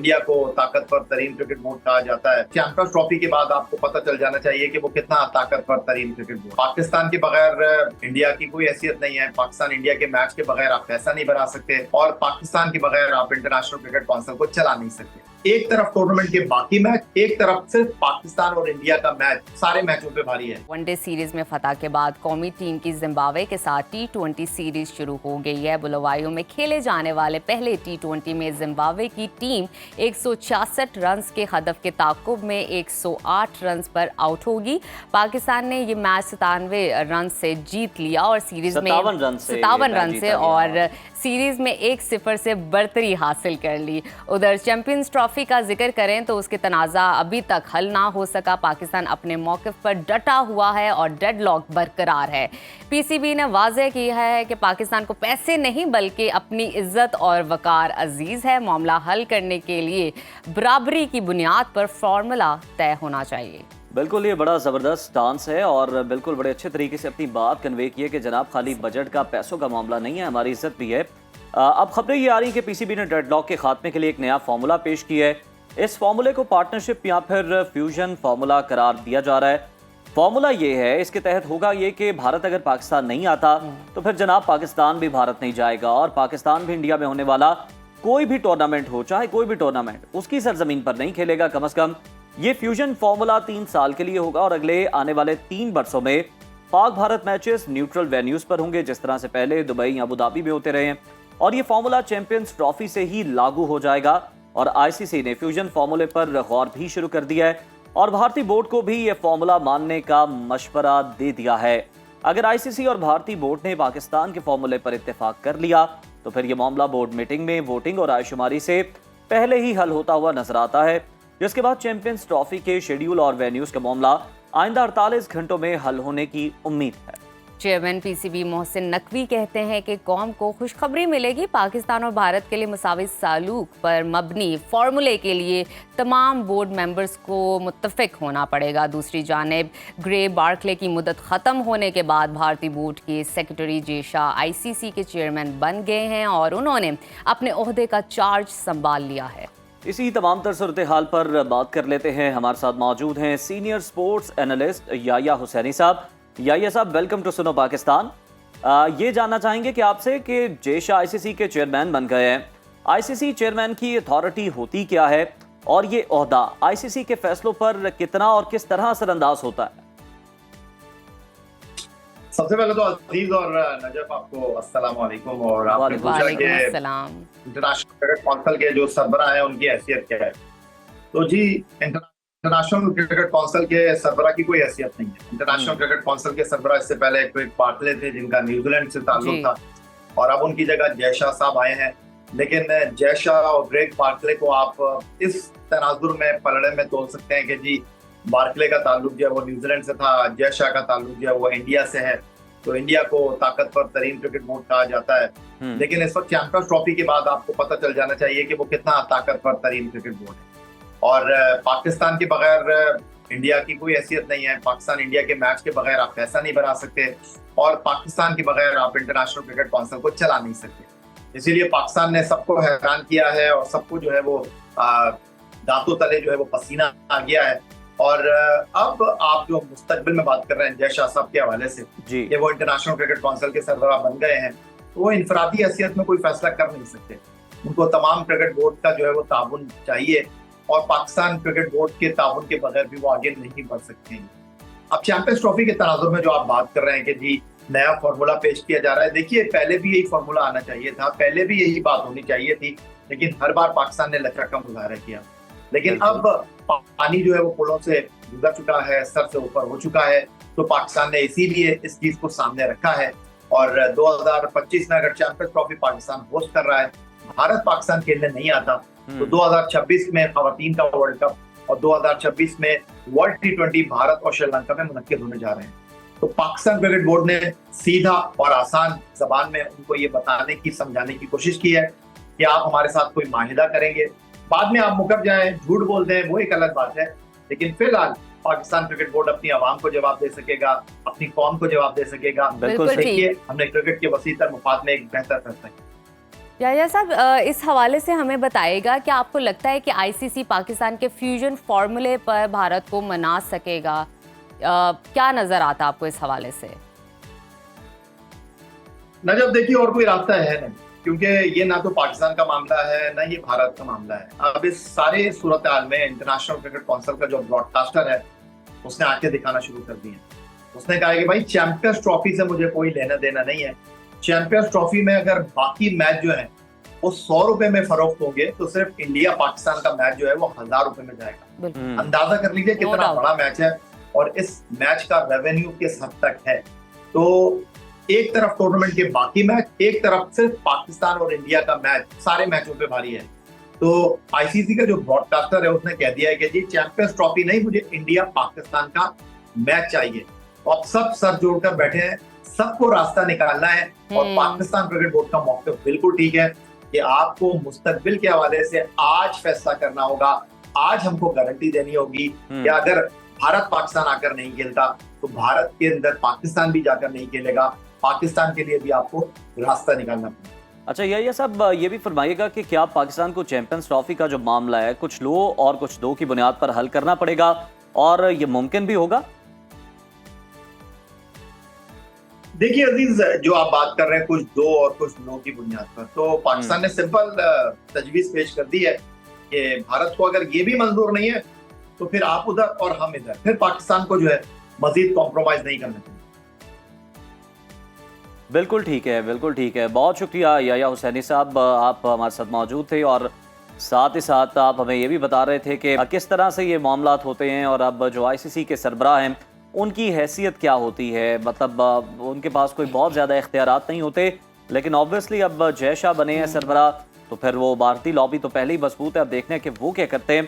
India को ताकतवर तरीन क्रिकेट बोर्ड कहा जाता है। चैंपियंस ट्रॉफी के बाद आपको पता चल जाना चाहिए कि वो कितना ताकतवर तरीन क्रिकेट बोर्ड। पाकिस्तान के बगैर इंडिया की कोई हैसियत नहीं है। पाकिस्तान इंडिया के मैच के बगैर आप पैसा नहीं बना सकते और पाकिस्तान के बगैर आप इंटरनेशनल क्रिकेट काउंसिल को चला नहीं सकते। एक तरफ टूर्नामेंट के बाकी मैच, एक तरफ सिर्फ पाकिस्तान और इंडिया का मैच, सारे मैचों पे भारी है। वनडे सीरीज में फतह के बाद कौमी टीम की जिम्बाब्वे के साथ T20 सीरीज शुरू हो गई है। बुलवायो में खेले जाने वाले पहले T20 में जिम्बाब्वे की टीम 166 रन के हदफ के ताकुब में 108 रन पर आउट होगी। पाकिस्तान ने ये मैच 97 रन से जीत लिया और सीरीज में 57 रन से और सीरीज में 1-0 से बढ़तरी हासिल कर ली। उधर चैंपियंस ट्रॉफी का जिक्र करें तो उसके तनाज़ा अभी तक हल ना हो सका। पाकिस्तान अपने मौक़िफ़ पर डटा हुआ है और डेडलॉक बरकरार है। पीसीबी ने वाज़ेह किया है कि पाकिस्तान को पैसे नहीं बल्कि अपनी इज्जत और वक़ार अजीज़ है। मामला हल करने के लिए बराबरी की बुनियाद पर फॉर्मूला तय होना चाहिए। बिल्कुल, ये बड़ा ज़बरदस्त डांस है और बिल्कुल बड़े अच्छे तरीके से अपनी बात कन्वे की है कि जनाब खाली बजट का, पैसों का मामला नहीं है, हमारी इज्जत भी है। अब खबरें ये आ रही हैं कि पीसीबी ने डेडलॉक के खात्मे के लिए एक नया फार्मूला पेश किया है। इस फार्मूले को पार्टनरशिप या फिर फ्यूजन फार्मूला करार दिया जा रहा है। फार्मूला ये है, इसके तहत होगा ये कि भारत अगर पाकिस्तान नहीं आता तो फिर जनाब पाकिस्तान भी भारत नहीं जाएगा और पाकिस्तान भी इंडिया में होने वाला कोई भी टूर्नामेंट हो, चाहे कोई भी टूर्नामेंट, उसकी सरजमीन पर नहीं खेलेगा। कम अज कम ये फ्यूजन फार्मूला 3 साल के लिए होगा और अगले आने वाले 3 वर्षों में Pak Bharat matches neutral venues पर होंगे, जिस तरह से पहले दुबई, अबू धाबी में होते रहे हैं। और ये फार्मूला चैंपियंस ट्रॉफी से ही लागू हो जाएगा और आईसीसी ने फ्यूजन फार्मूले पर गौर भी शुरू कर दिया है और भारतीय बोर्ड को भी ये फार्मूला मानने का मशवरा दे दिया है। अगर आईसीसी और भारतीय बोर्ड ने पाकिस्तान के फार्मूले पर इत्तेफाक कर लिया तो फिर ये मामला बोर्ड मीटिंग में वोटिंग और आयशुमारी से पहले ही हल होता हुआ नजर आता है, जिसके बाद चैंपियंस ट्रॉफी के शेड्यूल और वेन्यूज का मामला आइंदा 48 घंटों में हल होने की उम्मीद है। चेयरमैन पीसीबी मोहसिन नकवी कहते हैं कि कौम को खुशखबरी मिलेगी। पाकिस्तान और भारत के लिए मुसावी सालूक पर मबनी फार्मूले के लिए तमाम बोर्ड मेंबर्स को मुत्तफिक होना पड़ेगा। दूसरी जानिब ग्रे बार्कले की मुद्दत ख़त्म होने के बाद भारतीय बोर्ड के सेक्रेटरी जे शाह आईसीसी के चेयरमैन बन गए हैं और उन्होंने अपने ओहदे का चार्ज संभाल लिया है। इसी तमाम तर सूरत हाल पर बात कर लेते हैं। हमारे साथ मौजूद हैं सीनियर स्पोर्ट्स एनालिस्ट याया हुसैनी साहब। याया साहब, वेलकम टू सुनो पाकिस्तान। ये जानना चाहेंगे कि आपसे कि जे शाह आईसीसी के चेयरमैन बन गए हैं। आईसीसी चेयरमैन की अथॉरिटी होती क्या है और ये ओहदा आईसीसी के फैसलों पर कितना और किस तरह असरअंदाज होता है? सबसे पहले तो अजीज और नजफ आपको अस्सलाम वालेकुम। और आपने पूछा कि इंटरनेशनल क्रिकेट काउंसिल के जो सरबराह हैं उनकी हैसियत क्या है। तो जी, इंटरनेशनल क्रिकेट काउंसिल के सरबराह की कोई हैसियत नहीं है। इंटरनेशनल क्रिकेट काउंसिल के सरबराह इससे पहले ग्रेग बार्कले थे जिनका न्यूजीलैंड से ताल्लुक था और अब उनकी जगह जय शाह साहब आए हैं। लेकिन जय शाह और ग्रेग बार्कले को आप इस तनाजुर में पलड़े में तोल सकते हैं कि जी बार्कले का ताल्लुक जो है वो न्यूजीलैंड से था, जय शाह का ताल्लुक जो है वो इंडिया से है, तो इंडिया को ताकतवर तरीन क्रिकेट बोर्ड कहा जाता है। लेकिन इस वक्त चैंपियंस ट्रॉफी के बाद आपको पता चल जाना चाहिए कि वो कितना ताकतवर तरीन क्रिकेट बोर्ड है। और पाकिस्तान के बगैर इंडिया की कोई हैसियत नहीं है। पाकिस्तान इंडिया के मैच के बगैर आप पैसा नहीं बना सकते और पाकिस्तान के बगैर आप इंटरनेशनल क्रिकेट काउंसिल को चला नहीं सकते। इसीलिए पाकिस्तान ने सबको हैरान किया है और सबको जो है वो दांतों तले जो है वो पसीना आ गया है। और अब आप जो मुस्तकबिल में बात कर रहे हैं जय शाह साहब के हवाले से कि वो इंटरनेशनल क्रिकेट काउंसिल के सरबराह बन गए हैं, तो वो इनफरादी हैसियत में कोई फैसला कर नहीं सकते। उनको तमाम क्रिकेट बोर्ड का जो है वो ताउन चाहिए और पाकिस्तान क्रिकेट बोर्ड के ताउन के बगैर भी वो आगे नहीं बढ़ सकते हैं। अब चैंपियंस ट्रॉफी के तनाजुर में जो आप बात कर रहे हैं कि जी नया फार्मूला पेश किया जा रहा है, देखिए पहले भी यही फार्मूला आना चाहिए था, पहले भी यही बात होनी चाहिए थी, लेकिन हर बार पाकिस्तान ने लचक का मुजाहरा किया। लेकिन अब पानी जो है वो पुलों से गुजर चुका है, सर से ऊपर हो चुका है, तो पाकिस्तान ने इसीलिए इस चीज को सामने रखा है। और 2025 में अगर चैंपियंस ट्रॉफी पाकिस्तान होस्ट कर रहा है, भारत पाकिस्तान खेलने नहीं आता, तो 2026 में खवातीन का वर्ल्ड कप और 2026 में वर्ल्ड T20 भारत और श्रीलंका में मुनक्किद होने जा रहे हैं। तो पाकिस्तान क्रिकेट बोर्ड ने सीधा और आसान जबान में उनको ये बताने की, समझाने की कोशिश की है कि आप हमारे साथ कोई माहिदा करेंगे, बाद में आप मुकर जाएं, झूठ बोल दें, वो एक अलग बात है। लेकिन फिलहाल पाकिस्तान क्रिकेट बोर्ड अपनी आवाम को जवाब दे सकेगा, अपनी कौम को जवाब दे सकेगा। बिल्कुल देखिए, हमने क्रिकेट के वसीतर मुफाद में एक बेहतर फैसला किया। याया साहब, इस हवाले से हमें बताइएगा कि आपको लगता है कि आईसीसी पाकिस्तान के फ्यूजन फार्मूले पर भारत को मना सकेगा? क्या नजर आता आपको इस हवाले से? नजब देखिए, और कोई रास्ता है नहीं, क्योंकि ये ना तो पाकिस्तान का मामला है ना ये भारत का मामला है। अब इस सारे सूरत हाल में इंटरनेशनल क्रिकेट काउंसिल का जो ब्रॉडकास्टर है उसने आंखें दिखाना शुरू कर दी है। उसने कहा कि भाई चैंपियंस ट्रॉफी से मुझे कोई लेना देना नहीं है। चैंपियंस ट्रॉफी में अगर बाकी मैच जो है वो 100 रुपए में फरोख्त होंगे तो सिर्फ इंडिया पाकिस्तान का मैच जो है वो 1000 रुपए में जाएगा। अंदाजा कर लीजिए कितना बड़ा मैच है और इस मैच का रेवेन्यू किस हद तक है। तो एक तरफ टूर्नामेंट के बाकी मैच, एक तरफ सिर्फ पाकिस्तान और इंडिया का मैच, सारे मैचों पे भारी है। तो आईसीसी का जो ब्रॉडकास्टर है उसने कह दिया है कि जी चैंपियंस ट्रॉफी नहीं, मुझे इंडिया पाकिस्तान का मैच चाहिए। तो अब सब सर जोड़कर बैठे हैं, सबको रास्ता निकालना है और पाकिस्तान क्रिकेट बोर्ड का मौक़िफ़ बिल्कुल ठीक है कि आपको मुस्तकबिल के हवाले से आज फैसला करना होगा। आज हमको गारंटी देनी होगी कि अगर भारत पाकिस्तान आकर नहीं खेलता तो भारत के अंदर पाकिस्तान भी जाकर नहीं खेलेगा। पाकिस्तान के लिए भी आपको रास्ता निकालना पड़ेगा। अच्छा ये सब ये भी फरमाइएगा कि क्या पाकिस्तान को चैंपियंस ट्रॉफी का जो मामला है कुछ लो और कुछ दो की बुनियाद पर हल करना पड़ेगा और ये मुमकिन भी होगा? देखिए अजीज, जो आप बात कर रहे हैं कुछ दो और कुछ नो की बुनियाद पर, तो पाकिस्तान ने सिंपल तजवीज पेश कर दी है कि भारत को अगर ये भी मंजूर नहीं है तो फिर आप उधर और हम इधर, फिर पाकिस्तान को जो है मजीद कॉम्प्रोमाइज नहीं करना चाहिए। बिल्कुल ठीक है, बिल्कुल ठीक है। बहुत शुक्रिया याया हुसैनी साहब, आप हमारे साथ मौजूद थे और साथ ही साथ आप हमें ये भी बता रहे थे कि किस तरह से ये मामलात होते हैं और अब जो आईसीसी के सरबराह हैं उनकी हैसियत क्या होती है। मतलब उनके पास कोई बहुत ज़्यादा इख्तियारात नहीं होते, लेकिन ऑब्वियसली अब जय शाह बने हैं सरबराह तो फिर वो भारतीय लॉबी तो पहले ही मजबूत है। अब देखने हैं कि वो क्या करते हैं।